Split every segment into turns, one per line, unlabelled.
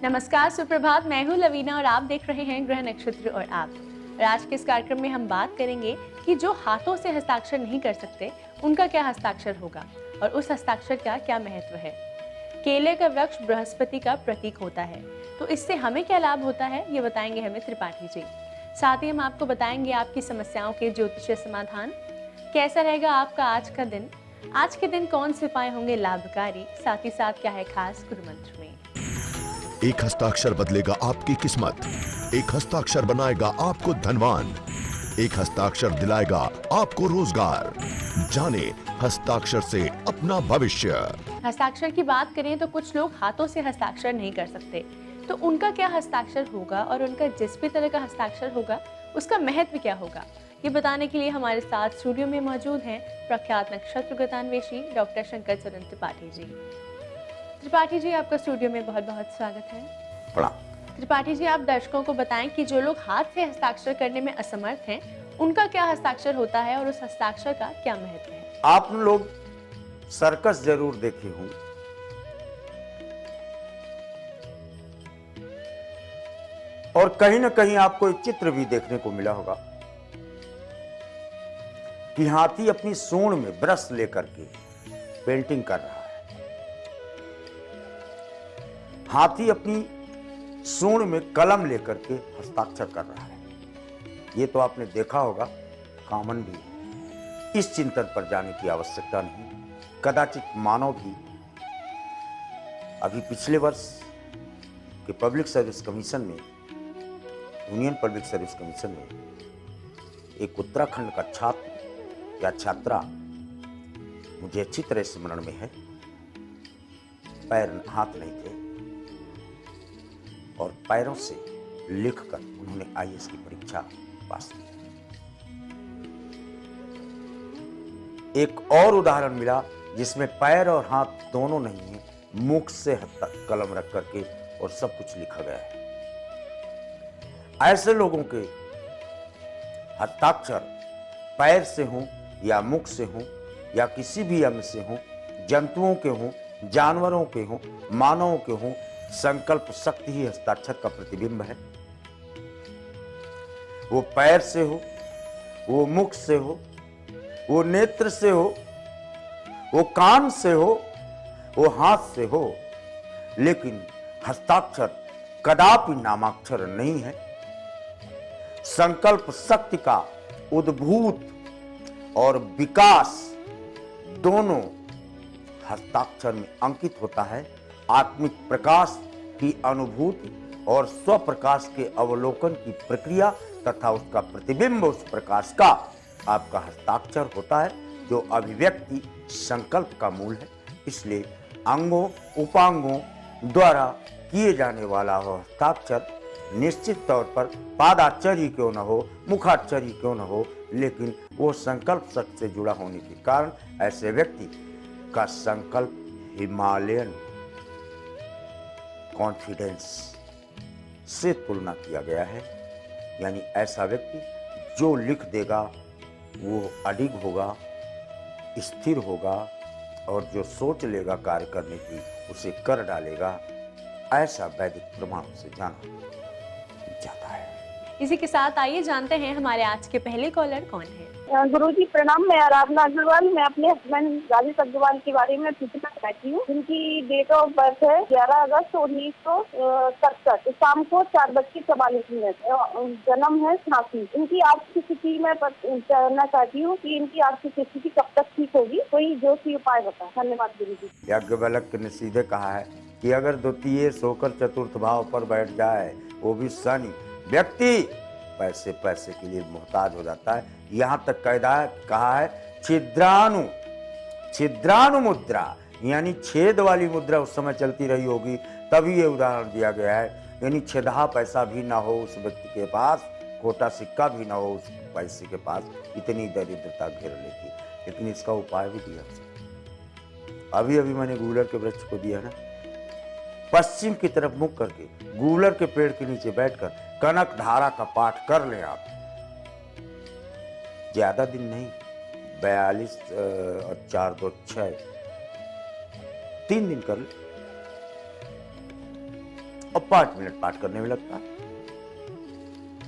नमस्कार, सुप्रभात। मैं हूँ लवीना और आप देख रहे हैं ग्रह नक्षत्र और आप। और आज के इस कार्यक्रम में हम बात करेंगे कि जो हाथों से हस्ताक्षर नहीं कर सकते उनका क्या हस्ताक्षर होगा और उस हस्ताक्षर का क्या महत्व है। केले का वृक्ष बृहस्पति का प्रतीक होता है, तो इससे हमें क्या लाभ होता है ये बताएंगे हमें त्रिपाठी जी। साथ ही हम आपको बताएंगे आपकी समस्याओं के ज्योतिषीय समाधान। कैसा रहेगा आपका आज का दिन, आज के दिन कौन से उपाय होंगे लाभकारी, साथ ही साथ क्या है खास गुरु मंत्र में।
एक हस्ताक्षर बदलेगा आपकी किस्मत, एक हस्ताक्षर बनाएगा आपको धनवान, एक हस्ताक्षर दिलाएगा आपको रोजगार। जाने हस्ताक्षर से अपना भविष्य।
हस्ताक्षर की बात करें तो कुछ लोग हाथों से हस्ताक्षर नहीं कर सकते, तो उनका क्या हस्ताक्षर होगा और उनका जिस भी तरह का हस्ताक्षर होगा उसका महत्व क्या होगा, ये बताने के लिए हमारे साथ स्टूडियो में मौजूद हैं प्रख्यात नक्षत्र गतान्वेषी डॉक्टर शंकर चरण त्रिपाठी जी। त्रिपाठी जी, आपका स्टूडियो में बहुत बहुत स्वागत है।
प्रणाम।
त्रिपाठी जी, आप दर्शकों को बताएं कि जो लोग हाथ से हस्ताक्षर करने में असमर्थ हैं उनका क्या हस्ताक्षर होता है और उस हस्ताक्षर का क्या महत्व है।
आप लोग सर्कस जरूर देखे हों, और कहीं ना कहीं आपको एक चित्र भी देखने को मिला होगा कि हाथी अपनी सूंड में ब्रश लेकर के पेंटिंग कर रहा है। हाथी अपनी सूंड में कलम लेकर के हस्ताक्षर कर रहा है। ये तो आपने देखा होगा, कॉमन भी है। इस चिंतन पर जाने की आवश्यकता नहीं। कदाचित मानव भी अभी पिछले वर्ष के पब्लिक सर्विस कमीशन में, यूनियन पब्लिक सर्विस कमीशन में एक उत्तराखंड का छात्र या छात्रा, मुझे अच्छी तरह स्मरण में है, पैर हाथ नहीं थे और पैरों से लिखकर उन्होंने आईएएस की परीक्षा पास की। एक और उदाहरण मिला जिसमें पैर और हाथ दोनों नहीं है, मुख से कलम रख करके और सब कुछ लिखा गया है। ऐसे लोगों के हस्ताक्षर पैर से हों या मुख से हों या किसी भी अंग से हों, जंतुओं के हों, जानवरों के हों, मानवों के हों, संकल्प शक्ति ही हस्ताक्षर का प्रतिबिंब है। वो पैर से हो, वो मुख से हो, वो नेत्र से हो, वो कान से हो, वो हाथ से हो, लेकिन हस्ताक्षर कदापि नामाक्षर नहीं है। संकल्प शक्ति का उद्भूत और विकास दोनों हस्ताक्षर में अंकित होता है। आत्मिक प्रकाश की अनुभूति और स्व प्रकाश के अवलोकन की प्रक्रिया तथा उसका प्रतिबिंब उस प्रकाश का आपका हस्ताक्षर होता है, जो अभिव्यक्ति संकल्प का मूल है। इसलिए अंगों उपांगों द्वारा किए जाने वाला हो हस्ताक्षर निश्चित तौर पर पादाक्षर क्यों न हो, मुखाक्षर क्यों न हो, लेकिन वो संकल्प शक्ति से जुड़ा होने के कारण ऐसे व्यक्ति का संकल्प हिमालयन कॉन्फिडेंस से तुलना किया गया है। यानी ऐसा व्यक्ति जो लिख देगा वो अडिग होगा, स्थिर होगा, और जो सोच लेगा कार्य करने की उसे कर डालेगा, ऐसा वैदिक प्रमाण से जाना जाता है।
इसी के साथ आइए जानते हैं हमारे आज के पहले कॉलर कौन है।
गुरुजी प्रणाम, मैं आराधना अग्रवाल। मैं अपने हस्बैंड राजेश अग्रवाल के बारे में पूछना चाहती हूँ। जिनकी डेट ऑफ बर्थ है 11 अगस्त 1967, शाम को 4:44 जन्म है झांसी। इनकी आर्थिक स्थिति में जानना चाहती हूँ कि इनकी आर्थिक स्थिति कब तक ठीक होगी, कोई जोशी उपाय बता। धन्यवाद गुरुजी।
याज्ञवल्क्य ने सीधे कहा है कि अगर द्वितीय सोकर चतुर्थ भाव पर बैठ जाए, वो भी शनि, व्यक्ति पैसे पैसे के लिए मोहताज हो जाता है। यहाँ तक कहा है छिद्रानु मुद्रा, यानी छेद वाली मुद्रा उस समय चलती रही होगी, तभी ये उदाहरण दिया गया है। यानी छेदहा पैसा भी ना हो उस व्यक्ति के पास, खोटा सिक्का भी ना हो उस पैसे के पास, इतनी दरिद्रता घेर लेती। लेकिन इसका उपाय भी दिया। अभी अभी मैंने गूलर के वृक्ष को दिया ना, पश्चिम की तरफ मुख करके गूलर के पेड़ के नीचे बैठकर कनक धारा का पाठ कर लें आप। ज्यादा दिन नहीं, 42 और 4 2 6, 3 दिन कर ले। और 5 मिनट पाठ करने में लगता है।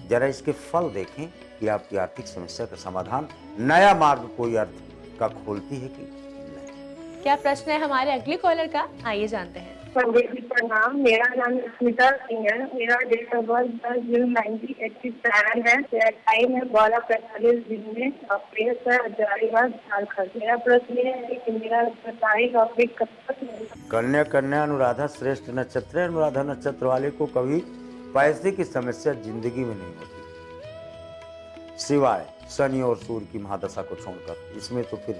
जरा इसके फल देखें कि आपकी आर्थिक समस्या का समाधान नया मार्ग कोई अर्थ का खोलती है कि नहीं।
क्या प्रश्न है हमारे अगले कॉलर का, आइए जानते हैं।
पंडित जी प्रणाम, मेरा नाम स्मिता सिंह है। मेरा डेट ऑफ बर्थ 10 जून 1987 है। मेरा टाइम है 12:45 दिन में और प्लेस है हजारीबाग झारखंड। मेरा प्रश्न ये है कि मेरा सरकारी नौकरी कब तक मिलेगा।
कन्या कन्या अनुराधा श्रेष्ठ नक्षत्र है। अनुराधा नक्षत्र वाले को कभी पैसे की समस्या जिंदगी में नहीं होती, सिवाय शनि और सूर्य की महादशा को छोड़कर। इसमें तो फिर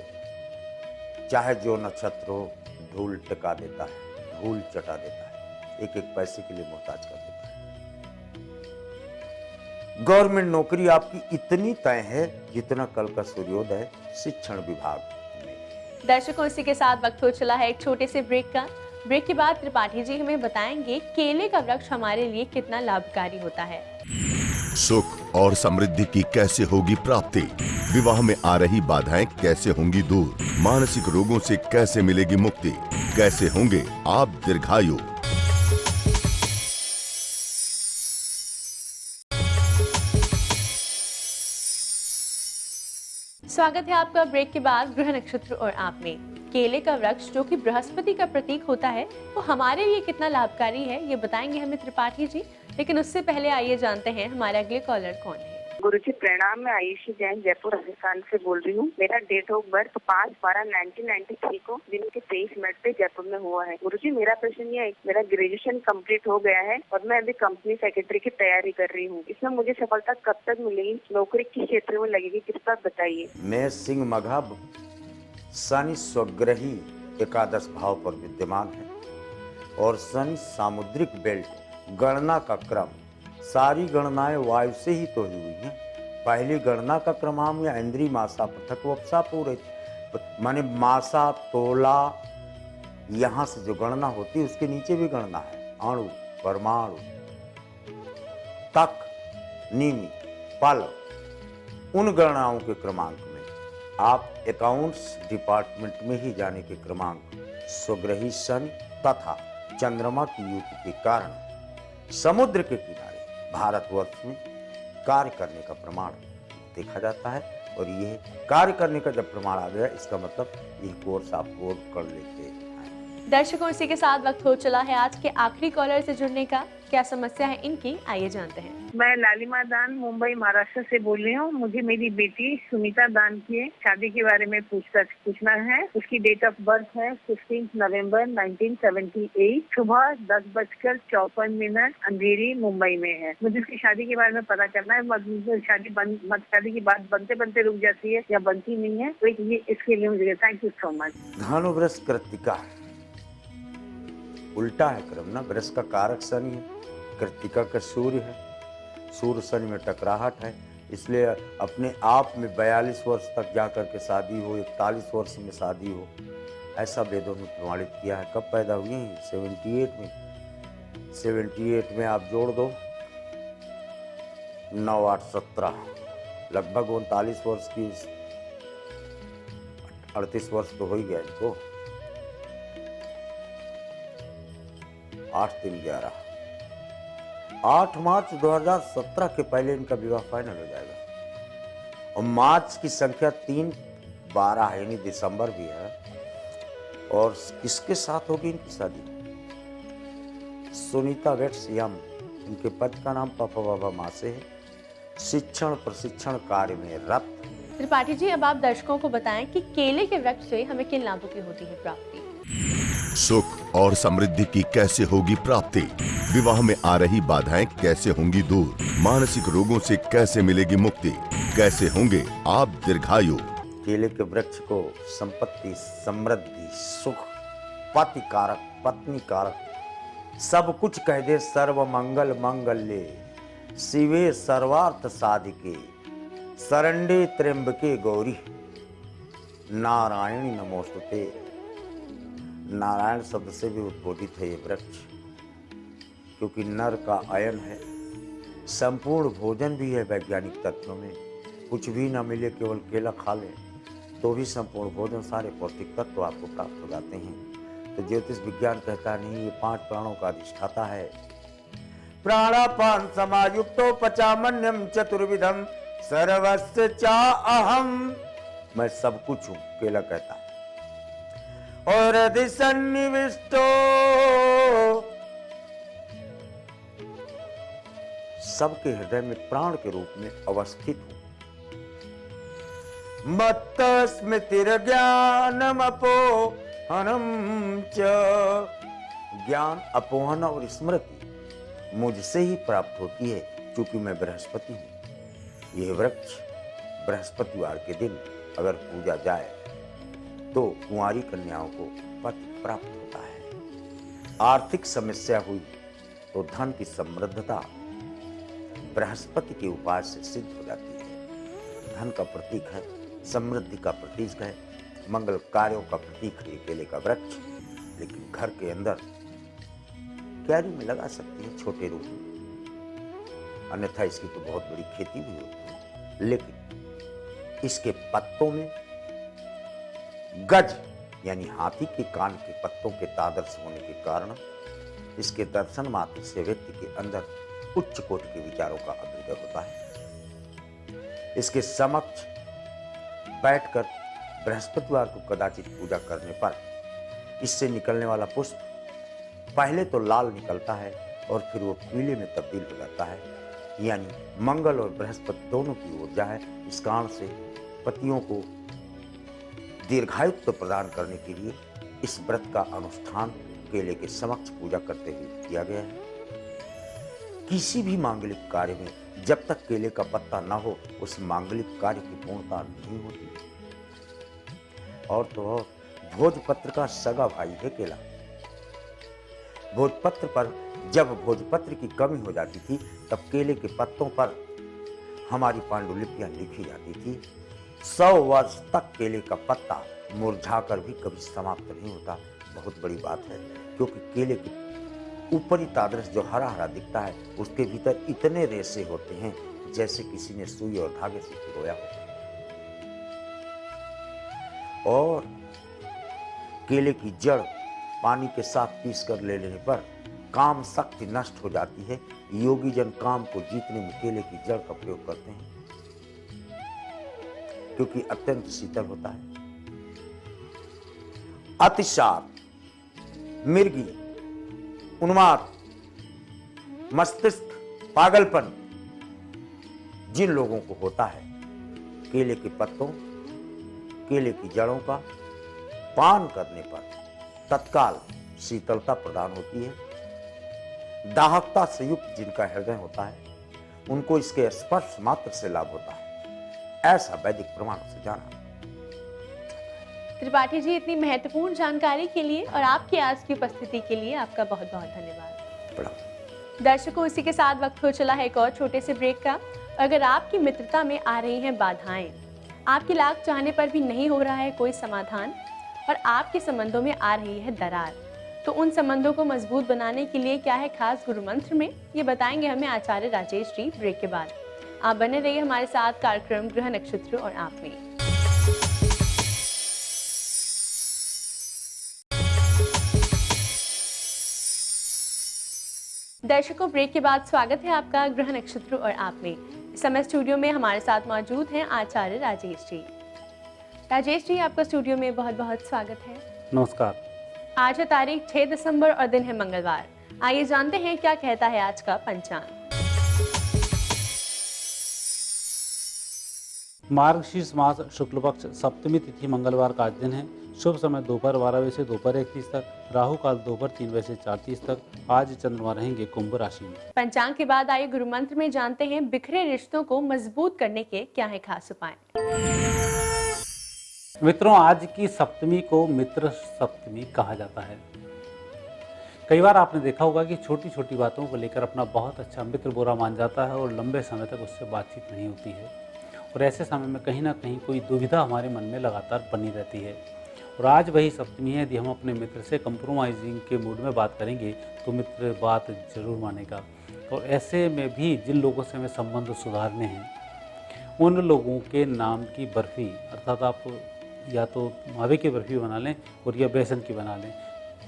चाहे जो नक्षत्र हो धूल टिका देता है, धूल चटा देता है, एक एक पैसे के लिए मोहताज कर देता है। गवर्नमेंट नौकरी आपकी इतनी तय है जितना कल का सूर्योदय शिक्षण विभाग में।
दर्शकों, इसी के साथ वक्त हो चला है एक छोटे से ब्रेक का। ब्रेक के बाद त्रिपाठी जी हमें बताएंगे केले का वृक्ष हमारे लिए कितना लाभकारी होता है।
सुख और समृद्धि की कैसे होगी प्राप्ति, विवाह में आ रही बाधाएं कैसे होंगी दूर, मानसिक रोगों से कैसे मिलेगी मुक्ति, कैसे होंगे आप दीर्घायु।
स्वागत है आपका ब्रेक के बाद ग्रह नक्षत्र और आप में। केले का वृक्ष जो कि बृहस्पति का प्रतीक होता है वो हमारे लिए कितना लाभकारी है ये बताएंगे हमें त्रिपाठी जी, लेकिन उससे पहले आइए जानते हैं हमारे अगले कॉलर कौन है।
गुरुजी प्रणाम, मैं आयुषी जैन जयपुर राजस्थान से बोल रही हूँ। मेरा डेट ऑफ बर्थ 5/12/1993 को दिन के 23 मिनट पे जयपुर में हुआ है। गुरुजी मेरा प्रश्न ये है, मेरा ग्रेजुएशन कंप्लीट हो गया है और मैं अभी कंपनी सेक्रेटरी की तैयारी कर रही हूँ। इसमें मुझे सफलता कब तक मिलेगी, नौकरी किस क्षेत्र में लगेगी, कृपया बताइए।
मैं सिंह मघा शनि स्वग्रही एकादश भाव पर विद्यमान है और शनि सामुद्रिक बेल्ट गणना का क्रम, सारी गणनाएं वायु से ही तो हुई हैं। पहली गणना का क्रमांक या इंद्री मासा पृथक वपसा पूरे माने मासा तोला, यहाँ से जो गणना होती है उसके नीचे भी गणना है। अणु, परमाणु, तक, निमि, पल, उन गणनाओं के क्रमांक में आप अकाउंट्स डिपार्टमेंट में ही जाने के क्रमांक स्वग्रही शनि तथा चंद्रमा की युति के कारण समुद्र के किनारे भारतवर्ष में कार्य करने का प्रमाण देखा जाता है। और यह कार्य करने का जब प्रमाण आ गया इसका मतलब यह कोर्स आप कोर्स कर लेते हैं।
दर्शकों, इसी के साथ वक्त हो चला है आज के आखिरी कॉलर से जुड़ने का। क्या समस्या है इनकी, आइए जानते हैं।
मैं लालिमा दान मुंबई महाराष्ट्र से बोल रही हूँ। मुझे मेरी बेटी सुनीता दान की शादी के बारे में पूछना है। उसकी डेट ऑफ बर्थ है 15 नवंबर 1978, सुबह 10:54 अंधेरी मुंबई में है। मुझे उसकी शादी के बारे में पता करना है। शादी की बात बनते बनते रुक जाती है या बनती नहीं है, तो ये इसके लिए मुझे थैंक यू सो मच।
धनुवृष कृत्तिका उल्टा है क्रम ना, वृष का कारक शनि है, कृत्तिका का सूर्य है, सूर्य शनि में टकराहट है, इसलिए अपने आप में 42 वर्ष तक जाकर के शादी हो, 41 वर्ष में शादी हो, ऐसा वेदों में प्रमाणित किया है। कब पैदा हुए हैं? 78 में। 78 में आप जोड़ दो 9, 8, 17, लगभग 39 वर्ष की, 38 वर्ष तो हो ही गया इनको। 8, 3, 11, 8 मार्च 2017 के पहले इनका विवाह फाइनल हो जाएगा। और मार्च की संख्या 3, 12 है, यानी दिसंबर भी है। और किसके साथ होगी इनकी शादी? सुनीता वेट्स यम, इनके पति का नाम पापा बाबा मासे है, शिक्षण प्रशिक्षण कार्य में रत।
त्रिपाठी जी, अब आप दर्शकों को बताएं कि केले के वृक्ष से हमें किन लाभों की होती है प्राप्ति।
सुख और समृद्धि की कैसे होगी प्राप्ति, विवाह में आ रही बाधाएं कैसे होंगी दूर, मानसिक रोगों से कैसे मिलेगी मुक्ति, कैसे होंगे आप दीर्घायु।
केले के वृक्ष को संपत्ति, समृद्धि, सुख, पति कारक, पत्नी कारक, सब कुछ कह दे। सर्व मंगल मंगल्ये शिवे सर्वार्थ साधिके शरण्ये त्र्यंबके गौरी नारायणी नमोस्तुते। नारायण शब्द से भी उद्बोधित है ये वृक्ष, क्योंकि नर का अयन है, संपूर्ण भोजन भी है। वैज्ञानिक तथ्यों में कुछ भी ना मिले, केवल केला खा लें तो भी संपूर्ण भोजन, सारे पौष्टिक तत्व आपको प्राप्त हो जाते हैं। तो ज्योतिष विज्ञान कहता नहीं, ये 5 प्राणों का अधिष्ठाता है, प्राणापान समायुक्तो पचामन्यम चतुर्विधम सर्वस्य चा अहम। मैं सब कुछ हूं, केला कहता है। और यदि सन्निविष्टो, सबके हृदय में प्राण के रूप में अवस्थित हूं। मत्त स्मृतिर्ज्ञानम अपोहनम च, ज्ञान अपोहन और स्मृति मुझसे ही प्राप्त होती है, क्योंकि मैं बृहस्पति हूं। यह वृक्ष बृहस्पतिवार के दिन अगर पूजा जाए तो कुंवारी कन्याओं को पति प्राप्त होता है। आर्थिक समस्या हुई तो धन की समृद्धता बृहस्पति के उपाय से सिद्ध हो जाती है। धन का प्रतीक है, समृद्धि का प्रतीक है, मंगल कार्यों का प्रतीक है केले का वृक्ष। लेकिन घर के अंदर क्यारी में लगा सकती है छोटे रूप में, अन्यथा इसकी तो बहुत बड़ी खेती भी होती है। लेकिन इसके पत्तों में गज यानी हाथी के कान के पत्तों के तादर्श होने के कारण इसके दर्शन मात्र से व्यक्ति के अंदर उच्च कोटि के विचारों का अभ्युदय होता है। इसके समक्ष बैठकर बृहस्पतिवार को कदाचित पूजा करने पर इससे निकलने वाला पुष्प पहले तो लाल निकलता है और फिर वो पीले में तब्दील हो जाता है। यानी मंगल और बृहस्पति दोनों की ऊर्जा है। इस कारण से पतियों को दीर्घायुत्व प्रदान करने के लिए इस व्रत का अनुष्ठान केले के समक्ष पूजा करते हुए किया गया है। किसी भी मांगलिक कार्य में जब तक केले का पत्ता न हो उस मांगलिक कार्य की पूर्णता नहीं होती। और तो और भोजपत्र का सगा भाई है केला। भोजपत्र पर जब भोजपत्र की कमी हो जाती थी तब केले के पत्तों पर हमारी पांडुलिपियां लिखी जाती थी। 100 वर्ष तक केले का पत्ता मुरझाकर भी कभी समाप्त नहीं होता। बहुत बड़ी बात है, क्योंकि केले के ऊपरी तादृश जो हरा हरा दिखता है उसके भीतर इतने रेशे होते हैं जैसे किसी ने सुई और धागे से पिरोया हो। और केले की जड़ पानी के साथ पीस कर ले लेने पर काम शक्ति नष्ट हो जाती है। योगी जन काम को जीतने में केले की जड़ का प्रयोग करते हैं, क्योंकि अत्यंत शीतल होता है। अतिसार, मिर्गी, उन्माद, मस्तिष्क पागलपन जिन लोगों को होता है, केले के पत्तों, केले की जड़ों का पान करने पर तत्काल शीतलता प्रदान होती है। दाहकता से युक्त जिनका हृदय होता है उनको इसके स्पर्श मात्र से लाभ होता है, ऐसा वैदिक प्रमाण से जाना।
त्रिपाठी जी, इतनी महत्वपूर्ण जानकारी के लिए और आपकी आज की उपस्थिति के लिए आपका बहुत बहुत धन्यवाद।
प्रणाम।
दर्शकों, इसी के साथ वक्त हो चला है एक और छोटे से ब्रेक का। अगर आपकी मित्रता में आ रही हैं बाधाएं, आपकी लाख चाहने पर भी नहीं हो रहा है कोई समाधान और आपके संबंधों में आ रही है दरार, तो उन संबंधों को मजबूत बनाने के लिए क्या है खास गुरु मंत्र में, ये बताएंगे हमें आचार्य राजेश जी ब्रेक के बाद। आप बने रहिए हमारे साथ कार्यक्रम ग्रह नक्षत्र और आप में। दर्शकों, ब्रेक के बाद स्वागत है आपका ग्रह नक्षत्र और आप में। इस समय स्टूडियो में हमारे साथ मौजूद हैं आचार्य राजेश जी। राजेश जी, आपका स्टूडियो में बहुत बहुत स्वागत है।
नमस्कार।
आज है तारीख 6 दिसंबर और दिन है मंगलवार। आइए जानते हैं क्या कहता है आज का पंचांग।
मार्गशीर्ष मास शुक्ल पक्ष सप्तमी तिथि मंगलवार का आज दिन है। शुभ समय दोपहर 12 बजे से दोपहर 1:30 तक, राहु काल दोपहर 3 बजे से 4:30 तक। आज चंद्रमा रहेंगे कुंभ राशि में।
पंचांग के बाद आइए गुरु मंत्र में जानते हैं बिखरे रिश्तों को मजबूत करने के क्या है खास उपाय।
मित्रों, आज की सप्तमी को मित्र सप्तमी कहा जाता है। कई बार आपने देखा होगा कि छोटी छोटी बातों को लेकर अपना बहुत अच्छा मित्र बुरा मान जाता है और लंबे समय तक उससे बातचीत नहीं होती है। और ऐसे समय में कहीं ना कहीं कोई दुविधा हमारे मन में लगातार बनी रहती है। और आज वही सप्तमी है। यदि हम अपने मित्र से कंप्रोमाइजिंग के मूड में बात करेंगे तो मित्र बात जरूर मानेगा। और ऐसे में भी जिन लोगों से हमें संबंध सुधारने हैं उन लोगों के नाम की बर्फ़ी, अर्थात आप या तो मावे की बर्फ़ी बना लें और या बेसन की बना लें,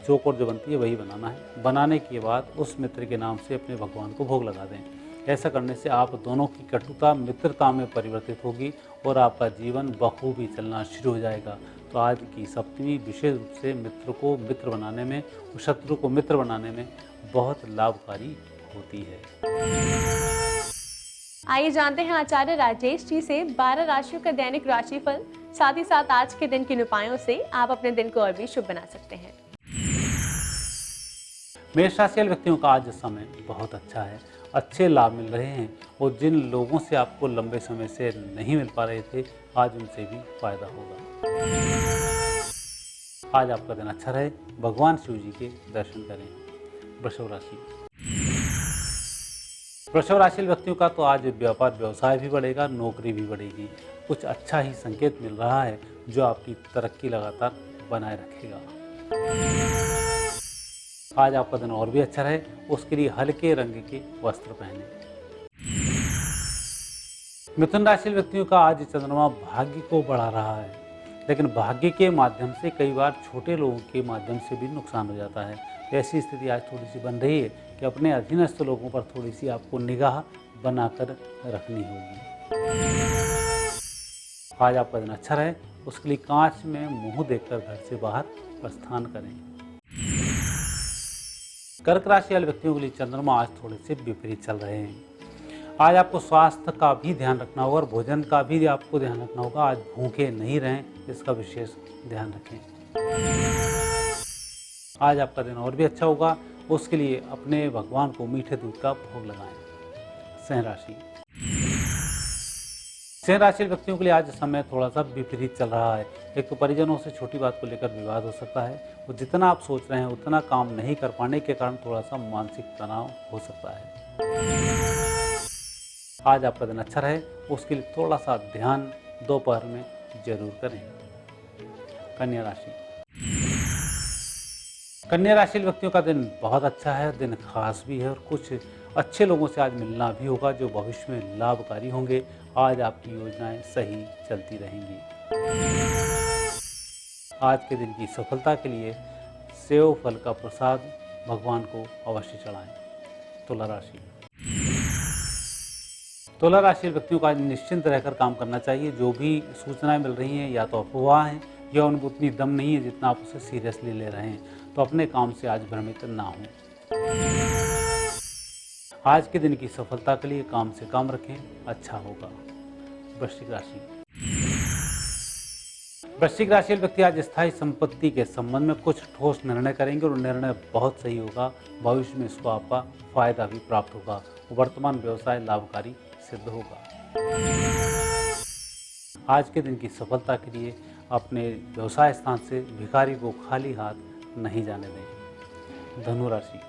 चौकोर जो बनती है वही बनाना है। बनाने के बाद उस मित्र के नाम से अपने भगवान को भोग लगा दें। ऐसा करने से आप दोनों की कटुता मित्रता में परिवर्तित होगी और आपका जीवन बखूबी चलना शुरू हो जाएगा। तो आज की सप्तमी विशेष रूप से मित्र को मित्र बनाने में और शत्रु को मित्र बनाने में बहुत लाभकारी होती है।
आइए जानते हैं आचार्य राजेश जी से 12 राशियों का दैनिक राशिफल, साथ ही साथ आज के दिन के उपायों से आप अपने दिन को और भी शुभ बना सकते हैं।
मेष राशि वाले व्यक्तियों का आज समय बहुत अच्छा है, अच्छे लाभ मिल रहे हैं और जिन लोगों से आपको लंबे समय से नहीं मिल पा रहे थे आज उनसे भी फायदा होगा। आज आपका दिन अच्छा रहे, भगवान शिव जी के दर्शन करें। वृषभ राशि, वृषभ राशि वाले व्यक्तियों का तो आज व्यापार व्यवसाय भी बढ़ेगा, नौकरी भी बढ़ेगी। कुछ अच्छा ही संकेत मिल रहा है जो आपकी तरक्की लगातार बनाए रखेगा। आज आपका दिन और भी अच्छा रहे, उसके लिए हल्के रंग के वस्त्र पहने। मिथुन राशि व्यक्तियों का आज चंद्रमा भाग्य को बढ़ा रहा है, लेकिन भाग्य के माध्यम से कई बार छोटे लोगों के माध्यम से भी नुकसान हो जाता है। ऐसी स्थिति आज थोड़ी सी बन रही है कि अपने अधीनस्थ लोगों पर थोड़ी सी आपको निगाह बनाकर रखनी होगी। आज आपका दिन अच्छा रहे, उसके लिए कांच में मुंह देखकर घर से बाहर प्रस्थान करें। कर्क राशि वाले व्यक्तियों के लिए चंद्रमा आज थोड़े से विपरीत चल रहे हैं। आज आपको स्वास्थ्य का भी ध्यान रखना होगा और भोजन का भी आपको ध्यान रखना होगा। आज भूखे नहीं रहें, इसका विशेष ध्यान रखें। आज आपका दिन और भी अच्छा होगा, उसके लिए अपने भगवान को मीठे दूध का भोग लगाएं। सिंह राशि, सिंह राशि व्यक्तियों के लिए आज समय थोड़ा सा विपरीत चल रहा है। एक तो परिजनों से छोटी बात को लेकर विवाद हो सकता है और जितना आप सोच रहे हैं उतना काम नहीं कर पाने के कारण थोड़ा सा मानसिक तनाव हो सकता है। आज आपका दिन अच्छा रहे, उसके लिए थोड़ा सा ध्यान दोपहर में जरूर करें। कन्या राशि, कन्या राशि व्यक्तियों का दिन बहुत अच्छा है, दिन खास भी है और कुछ अच्छे लोगों से आज मिलना भी होगा जो भविष्य में लाभकारी होंगे। आज आपकी योजनाएं सही चलती रहेंगी। आज के दिन की सफलता के लिए सेव फल का प्रसाद भगवान को अवश्य चढ़ाएं। तुला राशि, तुला राशि व्यक्तियों को आज निश्चिंत रहकर काम करना चाहिए। जो भी सूचनाएं मिल रही हैं या तो अफवाह हैं या उनको उतनी दम नहीं है जितना आप उसे सीरियसली ले रहे हैं, तो अपने काम से आज भ्रमित ना हों। आज के दिन की सफलता के लिए काम से काम रखें, अच्छा होगा। वृश्चिक राशि, वृश्चिक राशि व्यक्ति आज स्थायी संपत्ति के संबंध में कुछ ठोस निर्णय करेंगे और निर्णय बहुत सही होगा। भविष्य में इसको आपका फायदा भी प्राप्त होगा। वर्तमान व्यवसाय लाभकारी सिद्ध होगा। आज के दिन की सफलता के लिए अपने व्यवसाय स्थान से भिखारी को खाली हाथ नहीं जाने दें। धनु राशि,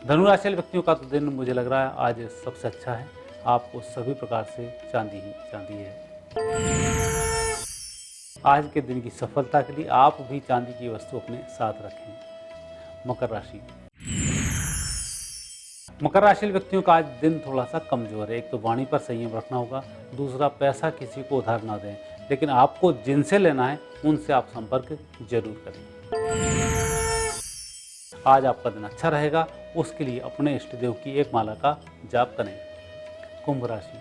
धनु राशि व्यक्तियों का तो दिन मुझे लग रहा है आज सबसे अच्छा है। आपको सभी प्रकार से चांदी ही चांदी है। आज के दिन की सफलता के लिए आप भी चांदी की वस्तु अपने साथ रखें। मकर राशि, मकर राशि व्यक्तियों का आज दिन थोड़ा सा कमजोर है। एक तो वाणी पर संयम रखना होगा, दूसरा पैसा किसी को उधार ना दें, लेकिन आपको जिनसे लेना है उनसे आप संपर्क जरूर करें। आज आपका दिन अच्छा रहेगा, उसके लिए अपने इष्ट देव की एक माला का जाप करें। कुंभ राशि,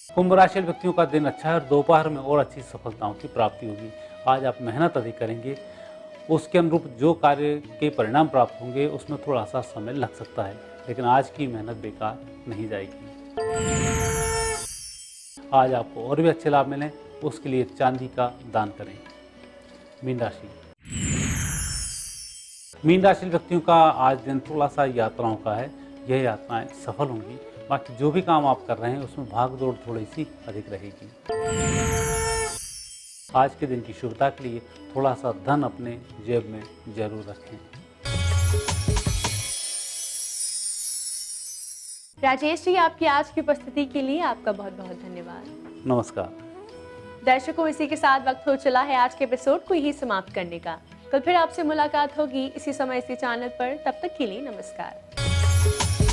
कुंभ राशि व्यक्तियों का दिन अच्छा है और दोपहर में और अच्छी सफलताओं की प्राप्ति होगी। आज आप मेहनत अधिक करेंगे, उसके अनुरूप जो कार्य के परिणाम प्राप्त होंगे उसमें थोड़ा सा समय लग सकता है, लेकिन आज की मेहनत बेकार नहीं जाएगी। आज आपको और भी अच्छे लाभ मिलें, उसके लिए चांदी का दान करें। मीन राशि, मीन राशि व्यक्तियों का आज दिन थोड़ा सा यात्राओं का है। यह यात्राएं सफल होंगी, बाकी जो भी काम आप कर रहे हैं उसमें भाग दौड़ थोड़ी सी अधिक रहेगी। आज के दिन की शुभता के लिए थोड़ा सा धन अपने जेब में जरूर रखें।
राजेश जी, आपकी आज की उपस्थिति के लिए आपका बहुत बहुत धन्यवाद।
नमस्कार
दर्शकों, इसी के साथ वक्त हो चला है आज के एपिसोड को यही समाप्त करने का। कल फिर आपसे मुलाकात होगी इसी समय इसी चैनल पर। तब तक के लिए नमस्कार।